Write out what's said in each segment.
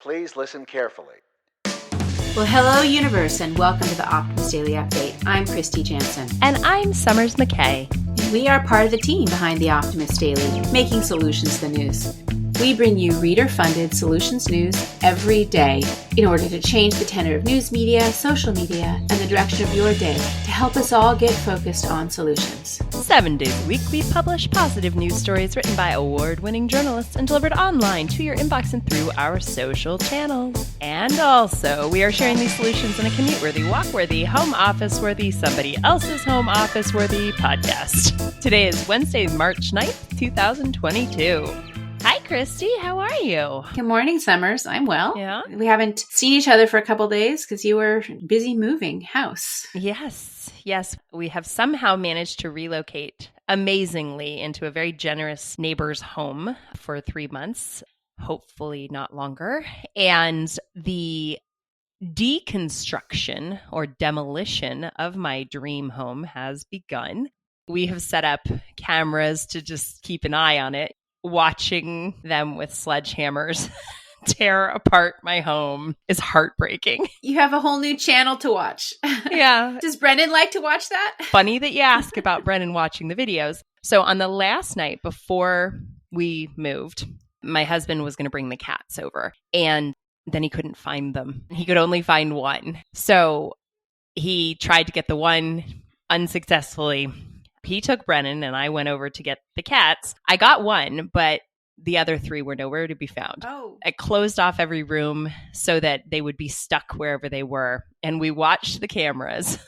Please listen carefully. Well, hello, universe, and welcome to the Optimus Daily Update. I'm Christy Jansen. And I'm Summers McKay. We are part of the team behind the Optimus Daily, making solutions the news. We bring you reader-funded solutions news every day in order to change the tenor of news media, social media, and the direction of your day to help us all get focused on solutions. 7 days a week, we publish positive news stories written by award-winning journalists and delivered online to your inbox and through our social channels. And also, we are sharing these solutions in a commute-worthy, walk-worthy, home office-worthy, somebody else's home office-worthy podcast. Today is Wednesday, March 9th, 2022. Hi, Christy. How are you? Good morning, Summers. I'm well. Yeah. We haven't seen each other for a couple days because you were busy moving house. Yes. We have somehow managed to relocate amazingly into a very generous neighbor's home for 3 months, hopefully not longer. And the deconstruction or demolition of my dream home has begun. We have set up cameras to just keep an eye on it. Watching them with sledgehammers tear apart my home is heartbreaking. You have a whole new channel to watch. Yeah. Does Brendan like to watch that? Funny that you ask about Brendan watching the videos. So on the last night before we moved, my husband was going to bring the cats over, and then he couldn't find them. He could only find one. So he tried to get the one unsuccessfully. He took Brennan and I went over to get the cats. I got one, but the other three were nowhere to be found. Oh. I closed off every room so that they would be stuck wherever they were. And we watched the cameras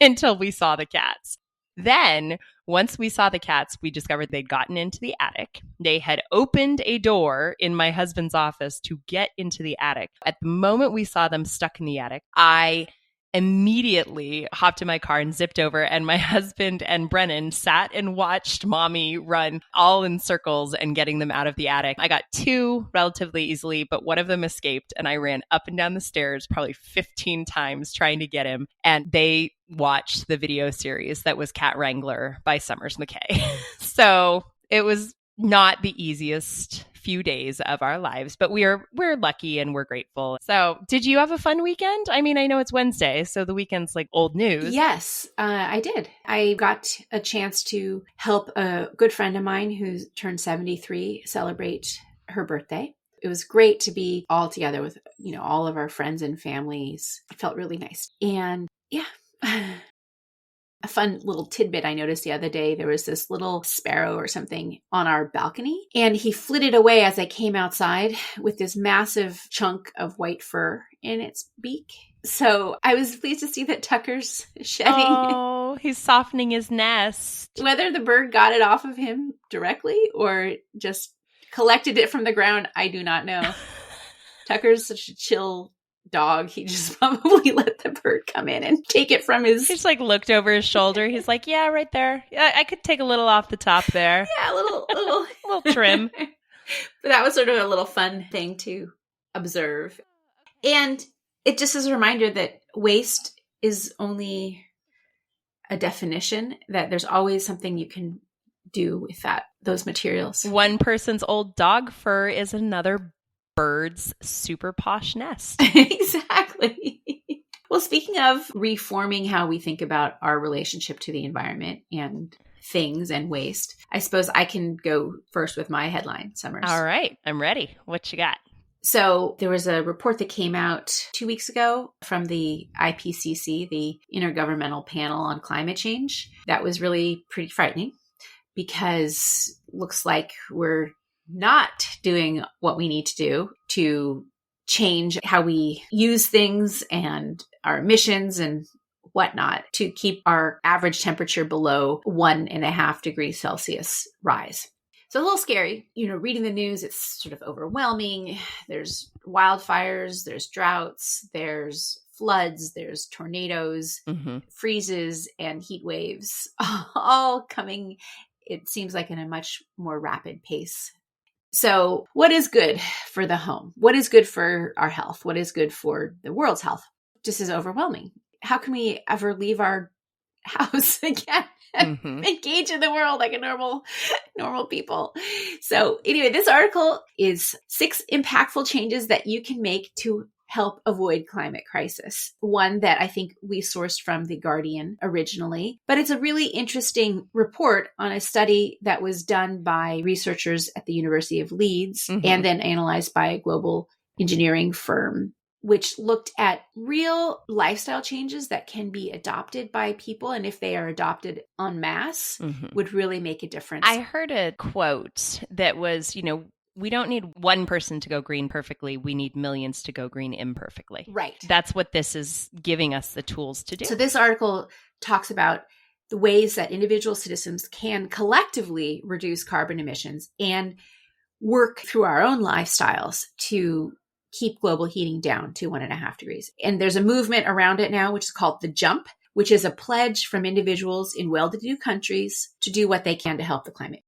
until we saw the cats. Then, once we saw the cats, we discovered they'd gotten into the attic. They had opened a door in my husband's office to get into the attic. At the moment we saw them stuck in the attic, I immediately hopped in my car and zipped over, and my husband and Brennan sat and watched mommy run all in circles and getting them out of the attic. I got two relatively easily, but one of them escaped, and I ran up and down the stairs probably 15 times trying to get him, and they watched the video series that was Cat Wrangler by Summers McKay. So it was not the easiest few days of our lives, but we're lucky and we're grateful. So did you have a fun weekend? I mean, I know it's Wednesday, so the weekend's like old news. Yes, I did. I got a chance to help a good friend of mine who turned 73 celebrate her birthday. It was great to be all together with, all of our friends and families. It felt really nice. And yeah, a fun little tidbit I noticed the other day, there was this little sparrow or something on our balcony, and he flitted away as I came outside with this massive chunk of white fur in its beak. So I was pleased to see that Tucker's shedding. Oh, he's softening his nest. Whether the bird got it off of him directly or just collected it from the ground, I do not know. Tucker's such a chill dog. He just probably let the bird come in and take it from his... He just looked over his shoulder. He's like, yeah, right there. Yeah, I could take a little off the top there. Yeah, a little trim. But that was sort of a little fun thing to observe. And it just is a reminder that waste is only a definition, that there's always something you can do with those materials. One person's old dog fur is another bird's super posh nest. Exactly. Well, speaking of reforming how we think about our relationship to the environment and things and waste, I suppose I can go first with my headline, Summers. All right. I'm ready. What you got? So there was a report that came out 2 weeks ago from the IPCC, the Intergovernmental Panel on Climate Change. That was really pretty frightening because looks like we're not doing what we need to do to change how we use things and our emissions and whatnot to keep our average temperature below 1.5 degrees Celsius rise. So a little scary, reading the news, it's sort of overwhelming. There's wildfires, there's droughts, there's floods, there's tornadoes, freezes, and heat waves, all coming, it seems like, in a much more rapid pace. So what is good for the home? What is good for our health? What is good for the world's health? Just is overwhelming. How can we ever leave our house again. Engage in the world like a normal people. So anyway, this article is 6 impactful changes that you can make to help avoid climate crisis. One that I think we sourced from The Guardian originally, but it's a really interesting report on a study that was done by researchers at the University of Leeds and then analyzed by a global engineering firm, which looked at real lifestyle changes that can be adopted by people. And if they are adopted en masse, would really make a difference. I heard a quote that was, we don't need one person to go green perfectly. We need millions to go green imperfectly. Right. That's what this is giving us the tools to do. So this article talks about the ways that individual citizens can collectively reduce carbon emissions and work through our own lifestyles to keep global heating down to 1.5 degrees. And there's a movement around it now, which is called the Jump, which is a pledge from individuals in well-to-do countries to do what they can to help the climate.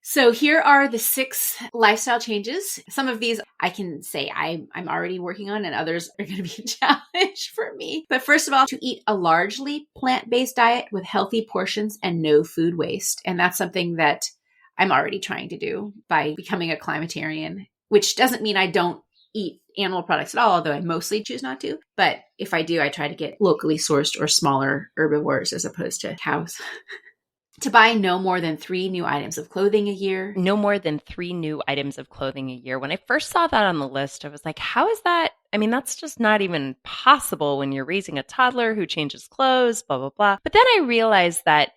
So here are the 6 lifestyle changes. Some of these I can say I'm already working on, and others are going to be a challenge for me. But first of all, to eat a largely plant-based diet with healthy portions and no food waste. And that's something that I'm already trying to do by becoming a climatarian, which doesn't mean I don't eat animal products at all, although I mostly choose not to. But if I do, I try to get locally sourced or smaller herbivores as opposed to cows. To buy no more than 3 new items of clothing a year. No more than 3 new items of clothing a year. When I first saw that on the list, I was like, how is that? I mean, that's just not even possible when you're raising a toddler who changes clothes, blah, blah, blah. But then I realized that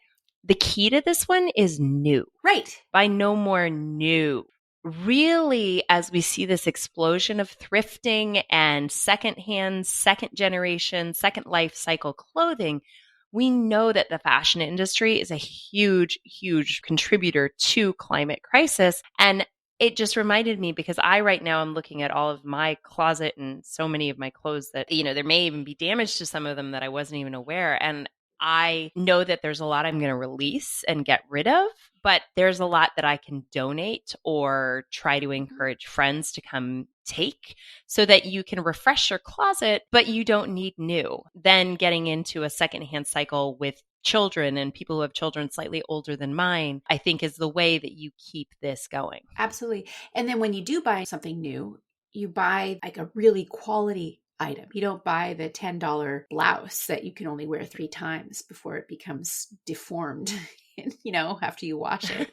the key to this one is new. Right. Buy no more new. Really, as we see this explosion of thrifting and secondhand, second generation, second life cycle clothing, we know that the fashion industry is a huge, huge contributor to climate crisis. And it just reminded me, because I right now am looking at all of my closet and so many of my clothes that, there may even be damage to some of them that I wasn't even aware. And I know that there's a lot I'm going to release and get rid of, but there's a lot that I can donate or try to encourage friends to come take so that you can refresh your closet, but you don't need new. Then getting into a secondhand cycle with children and people who have children slightly older than mine, I think is the way that you keep this going. Absolutely. And then when you do buy something new, you buy like a really quality item. You don't buy the $10 blouse that you can only wear 3 times before it becomes deformed, after you wash it.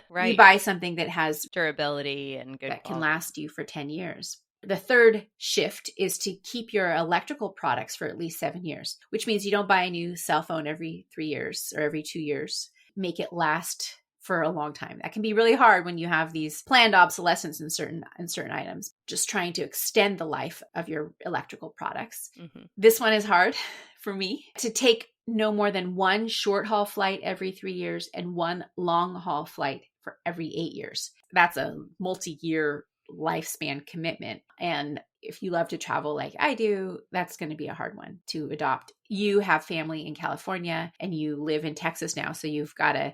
Right. You buy something that has durability and good that quality. can last you for 10 years. The third shift is to keep your electrical products for at least 7 years, which means you don't buy a new cell phone every 3 years or every 2 years. Make it last for a long time. That can be really hard when you have these planned obsolescence in certain items. Just trying to extend the life of your electrical products. This one is hard for me. To take no more than 1 short haul flight every 3 years and 1 long haul flight for every 8 years. That's a multi-year lifespan commitment. And if you love to travel like I do, that's going to be a hard one to adopt. You have family in California and you live in Texas now, so you've got to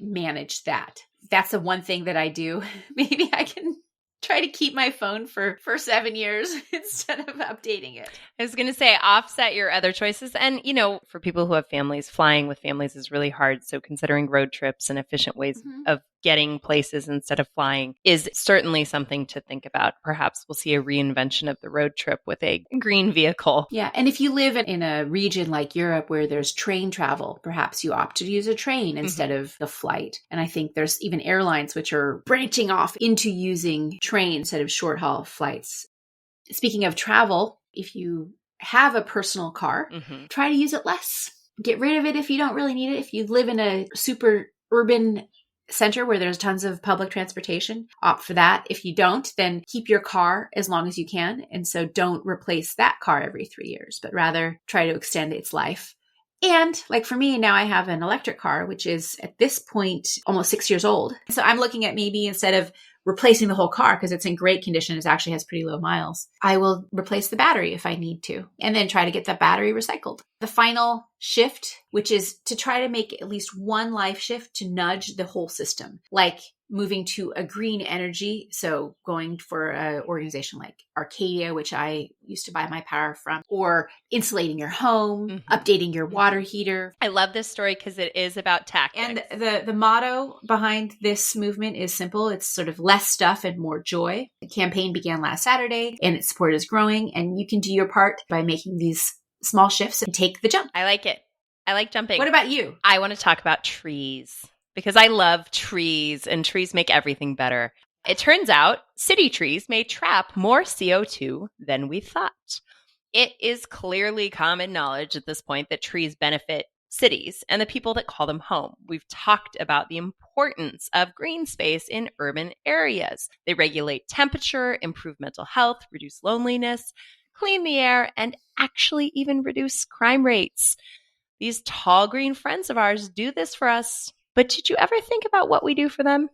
manage that. That's the one thing that I do. Maybe I can try to keep my phone for 7 years instead of updating it. I was going to say offset your other choices. And, for people who have families, flying with families is really hard. So considering road trips and efficient ways of getting places instead of flying is certainly something to think about. Perhaps we'll see a reinvention of the road trip with a green vehicle. Yeah. And if you live in a region like Europe where there's train travel, perhaps you opt to use a train instead of the flight. And I think there's even airlines which are branching off into using train instead of short haul flights. Speaking of travel, if you have a personal car, try to use it less. Get rid of it if you don't really need it. If you live in a super urban center where there's tons of public transportation, opt for that. If you don't, then keep your car as long as you can. And so don't replace that car every 3 years, but rather try to extend its life. And like for me, now I have an electric car, which is at this point almost 6 years old. So I'm looking at maybe instead of replacing the whole car because it's in great condition, it actually has pretty low miles, I will replace the battery if I need to, and then try to get that battery recycled. The final shift, which is to try to make at least one life shift to nudge the whole system. Like moving to a green energy. So going for an organization like Arcadia, which I used to buy my power from, or insulating your home, updating your water heater. I love this story because it is about tactics. And the motto behind this movement is simple. It's sort of less stuff and more joy. The campaign began last Saturday and its support is growing, and you can do your part by making these small shifts and take the jump. I like it. I like jumping. What about you? I want to talk about trees because I love trees and trees make everything better. It turns out city trees may trap more CO2 than we thought. It is clearly common knowledge at this point that trees benefit cities and the people that call them home. We've talked about the importance of green space in urban areas. They regulate temperature, improve mental health, reduce loneliness, clean the air, and actually even reduce crime rates. These tall green friends of ours do this for us. But did you ever think about what we do for them?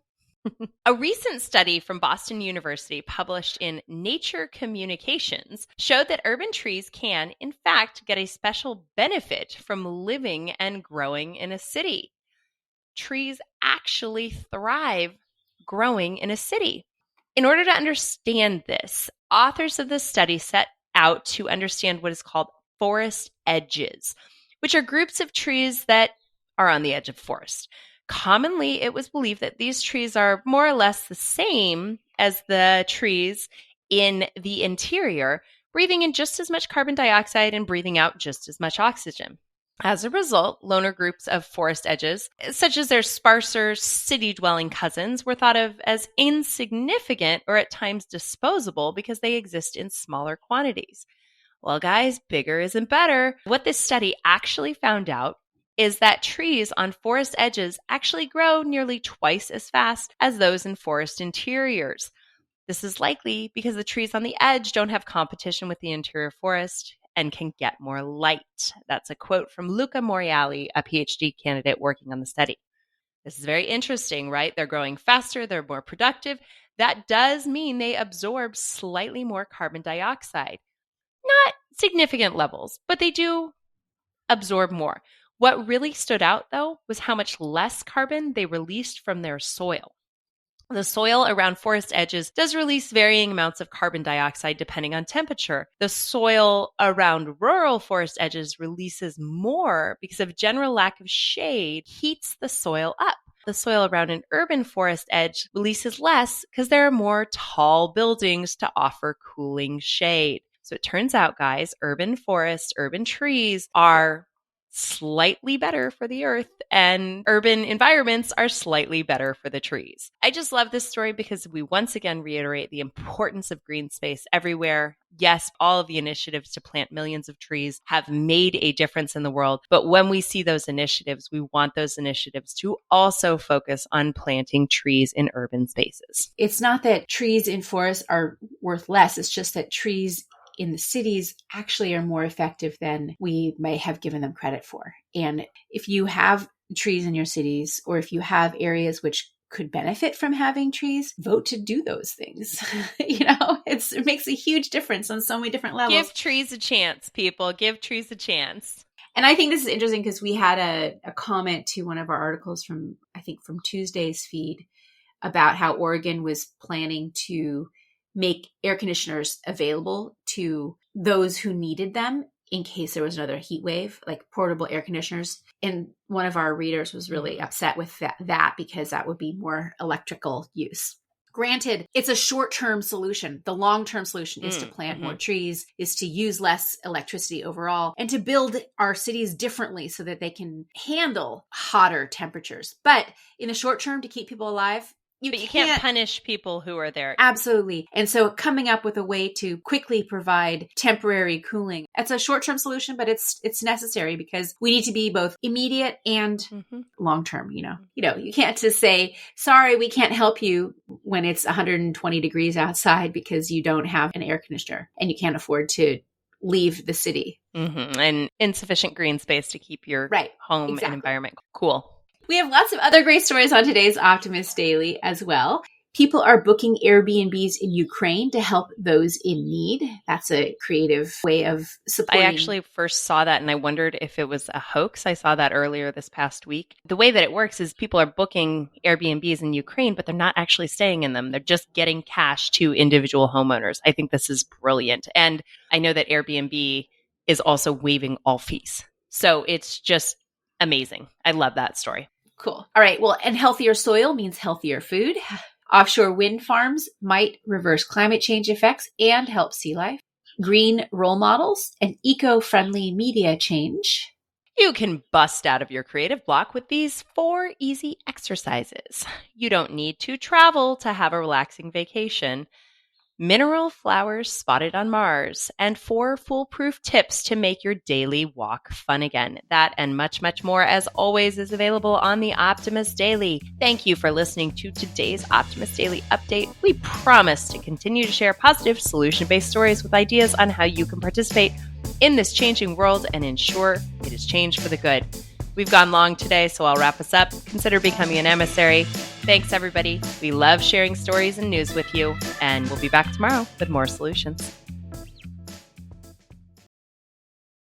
A recent study from Boston University published in Nature Communications showed that urban trees can, in fact, get a special benefit from living and growing in a city. Trees actually thrive growing in a city. In order to understand this, authors of this study set out to understand what is called forest edges, which are groups of trees that are on the edge of forest. Commonly, it was believed that these trees are more or less the same as the trees in the interior, breathing in just as much carbon dioxide and breathing out just as much oxygen. As a result, loner groups of forest edges, such as their sparser city-dwelling cousins, were thought of as insignificant or at times disposable because they exist in smaller quantities. Well, guys, bigger isn't better. What this study actually found out is that trees on forest edges actually grow nearly twice as fast as those in forest interiors. This is likely because the trees on the edge don't have competition with the interior forest and can get more light. That's a quote from Luca Moriali, a PhD candidate working on the study. This is very interesting, right? They're growing faster, they're more productive. That does mean they absorb slightly more carbon dioxide. Not significant levels, but they do absorb more. What really stood out, though, was how much less carbon they released from their soil. The soil around forest edges does release varying amounts of carbon dioxide depending on temperature. The soil around rural forest edges releases more because of general lack of shade heats the soil up. The soil around an urban forest edge releases less because there are more tall buildings to offer cooling shade. So it turns out, guys, urban forests, urban trees are slightly better for the earth and urban environments are slightly better for the trees. I just love this story because we once again reiterate the importance of green space everywhere. Yes, all of the initiatives to plant millions of trees have made a difference in the world. But when we see those initiatives, we want those initiatives to also focus on planting trees in urban spaces. It's not that trees in forests are worth less. It's just that trees in the cities actually are more effective than we may have given them credit for. And if you have trees in your cities, or if you have areas which could benefit from having trees, vote to do those things. It makes a huge difference on so many different levels. Give trees a chance, people. Give trees a chance. And I think this is interesting because we had a comment to one of our articles from Tuesday's feed about how Oregon was planning to make air conditioners available to those who needed them in case there was another heat wave, like portable air conditioners. And one of our readers was really upset with that because that would be more electrical use. Granted, it's a short-term solution. The long-term solution is to plant more trees, is to use less electricity overall, and to build our cities differently so that they can handle hotter temperatures. But in the short term, to keep people alive, you can't punish people who are there. Absolutely. And so coming up with a way to quickly provide temporary cooling, it's a short-term solution, but it's necessary because we need to be both immediate and long-term, you can't just say, sorry, we can't help you when it's 120 degrees outside because you don't have an air conditioner and you can't afford to leave the city. And insufficient green space to keep your home and environment cool. We have lots of other great stories on today's Optimus Daily as well. People are booking Airbnbs in Ukraine to help those in need. That's a creative way of supporting. I actually first saw that and I wondered if it was a hoax. I saw that earlier this past week. The way that it works is people are booking Airbnbs in Ukraine, but they're not actually staying in them. They're just getting cash to individual homeowners. I think this is brilliant. And I know that Airbnb is also waiving all fees. So it's just amazing. I love that story. Cool. All right. Well, and healthier soil means healthier food. Offshore wind farms might reverse climate change effects and help sea life. Green role models and eco-friendly media change. You can bust out of your creative block with these 4 easy exercises. You don't need to travel to have a relaxing vacation. Mineral flowers spotted on Mars, and 4 foolproof tips to make your daily walk fun again. That and much, much more, as always, is available on the Optimus Daily. Thank you for listening to today's Optimus Daily update. We promise to continue to share positive, solution-based stories with ideas on how you can participate in this changing world and ensure it is changed for the good. We've gone long today, so I'll wrap us up. Consider becoming an emissary. Thanks, everybody. We love sharing stories and news with you, and we'll be back tomorrow with more solutions.